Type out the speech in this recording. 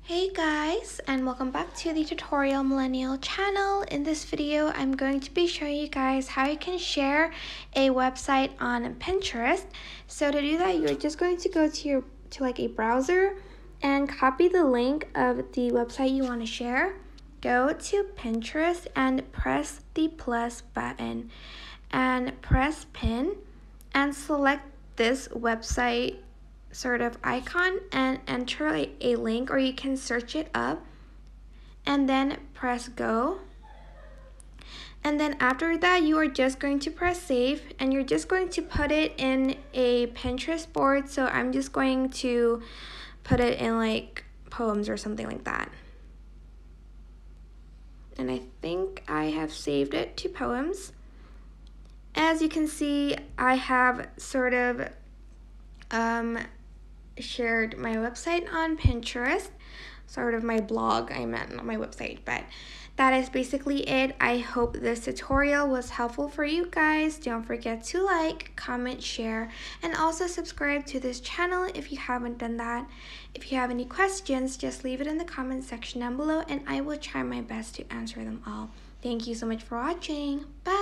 Hey guys, and welcome back to the Tutorial Millennial channel. In this video, I'm going to be showing you guys how you can share a website on Pinterest. So to do that, you're just going to go to a browser and copy the link of the website you want to share. Go to Pinterest and press the plus button and press pin and select this website sort of icon and enter a link, or you can search it up and then press go. And then after that, you are just going to press save and you're just going to put it in a Pinterest board. So I'm just going to put it in like poems or something like that. And I think I have saved it to poems. As you can see, I have sort of shared my website on Pinterest, sort of my blog, I meant not my website, but that is basically it. I hope this tutorial was helpful for you guys. Don't forget to like, comment, share, and also subscribe to this channel if you haven't done that. If you have any questions, just leave it in the comment section down below and I will try my best to answer them all. Thank you so much for watching. Bye!